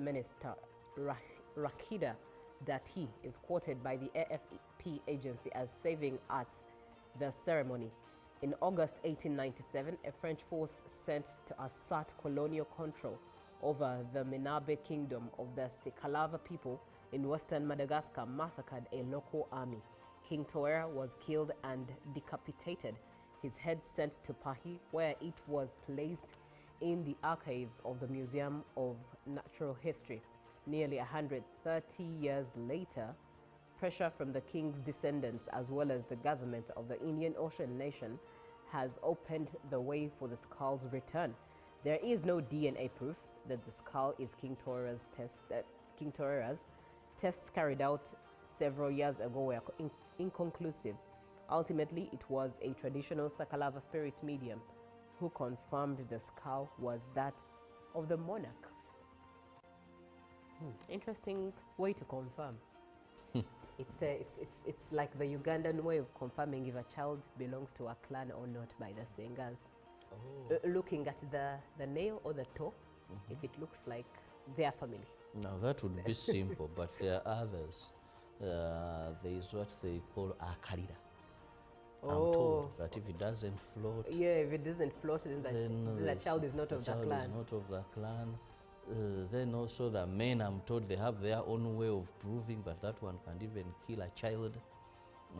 Minister Rakida Dati is quoted by the AFP agency as saving at the ceremony. In August 1897, a French force sent to assert colonial control over the Minabe kingdom of the Sikalava people in western Madagascar massacred a local army. King Toera was killed and decapitated, his head sent to Pahi, where it was placed in the archives of the Museum of Natural History. Nearly 130 years later, pressure from the king's descendants as well as the government of the Indian Ocean nation has opened the way for the skull's return. There is no DNA proof that the skull is King Toera's tests carried out several years ago were inconclusive. Ultimately, it was a traditional Sakalava spirit medium who confirmed the skull was that of the monarch. Interesting way to confirm. It's like the Ugandan way of confirming if a child belongs to a clan or not by the Sengas. Oh. Looking at the nail or the toe, if it looks like their family. Now that would be simple, but there are others. There is what they call a karira. I'm told that if it doesn't float... Yeah, if it doesn't float, then the child is not of the clan. Is not of the clan. Then also the men, I'm told they have their own way of proving, but that one can even kill a child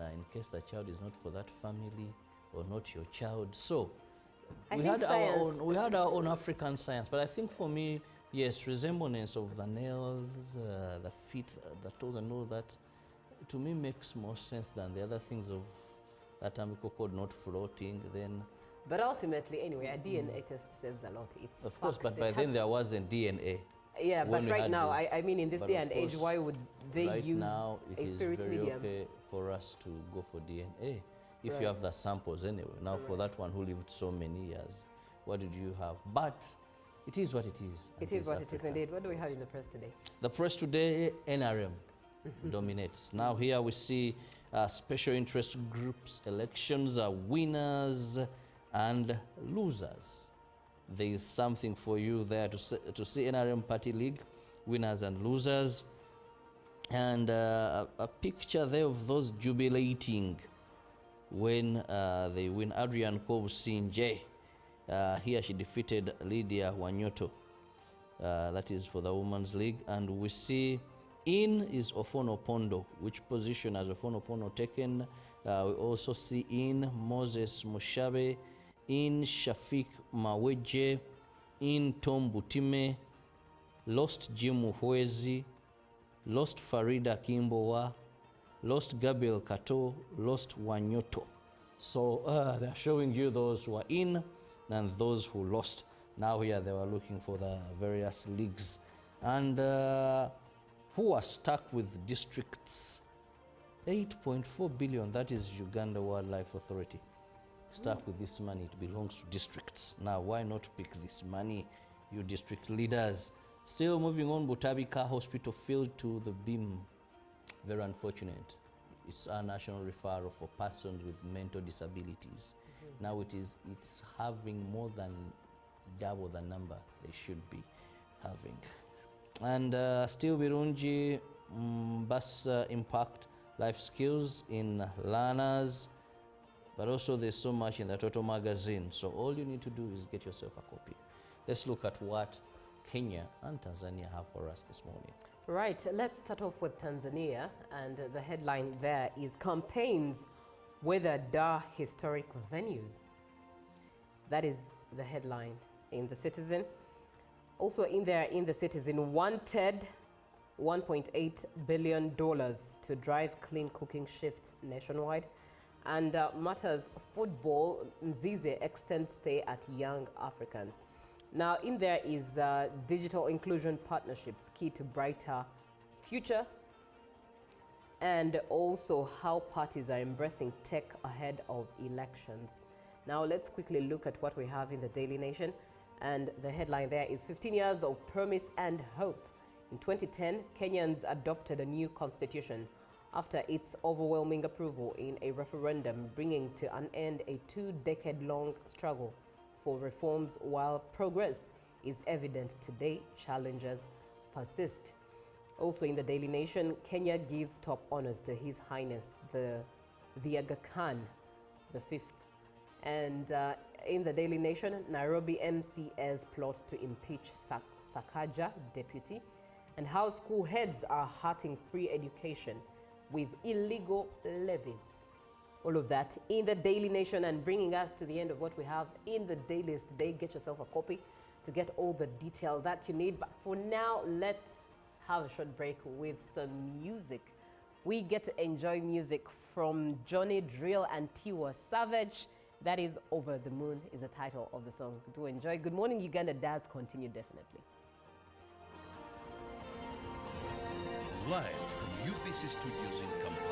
in case the child is not for that family or not your child. So we had our own African science, but I think for me, yes, resemblance of the nails, the feet, the toes and all that, to me makes more sense than the other things of that Amiko called not floating. Then, but ultimately, anyway, a DNA test saves a lot. It's of course, but by then there wasn't DNA. Yeah, but right now, I mean, in this day and age, why would they use now a spirit medium? It is very okay for us to go for DNA if you have the samples anyway. Now, for that one who lived so many years, what did you have? But it is what it is. It is what it is indeed. What do we have in the press today? The press today, NRM dominates. Now here we see special interest groups, elections, winners and losers. There is something for you there to see NRM Party League, winners and losers. And a picture there of those jubilating when they win. Adrian Kobusinje. Here she defeated Lydia Wanyoto. That is for the Women's League. And we see in is Ofono Pondo. Which position has Ofono Pondo taken? We also see in Moses Mushabe, in Shafik Maweje, in Tom Butime, lost Jim Muhwezi, lost Farida Kimbowa, lost Gabriel Kato, lost Wanyoto. So they're showing you those who are in and those who lost. Now here they were looking for the various leagues. And who are stuck with districts? 8.4 billion, that is Uganda Wildlife Authority. Stuck with this money, it belongs to districts. Now, why not pick this money, you district leaders? Still moving on, Butabika Hospital filled to the beam. Very unfortunate. It's a national referral for persons with mental disabilities. Now it's having more than double the number they should be having. And still Birungi, bus impact life skills in learners, but also there's so much in the Total magazine. So all you need to do is get yourself a copy. Let's look at what Kenya and Tanzania have for us this morning. Right, let's start off with Tanzania, and the headline there is Campaigns Weather Dar Historic Venues. That is the headline in The Citizen. Also in there, in The Citizen, wanted $1.8 billion to drive clean cooking shift nationwide. And matters football, Mzize extends stay at Young Africans. Now in there is digital inclusion partnerships key to brighter future, and also how parties are embracing tech ahead of elections. Now let's quickly look at what we have in the Daily Nation, and the headline there is 15 years of promise and hope. In 2010, Kenyans adopted a new constitution after its overwhelming approval in a referendum, bringing to an end a 2-decade-long struggle for reforms. While progress is evident today, challenges persist. Also in the Daily Nation, Kenya gives top honors to His Highness the Aga Khan the Fifth. And in the Daily Nation, Nairobi MCS plot to impeach Sakaja deputy, and how school heads are hurting free education with illegal levies. All of that in the Daily Nation, and bringing us to the end of what we have in the dailies today. Get yourself a copy to get all the detail that you need. But for now, let's have a short break with some music. We get to enjoy music from Johnny Drill and Tiwa Savage. That is Over the Moon is the title of the song. Do enjoy. Good Morning Uganda does continue definitely. Live from UBC Studios in Kampala.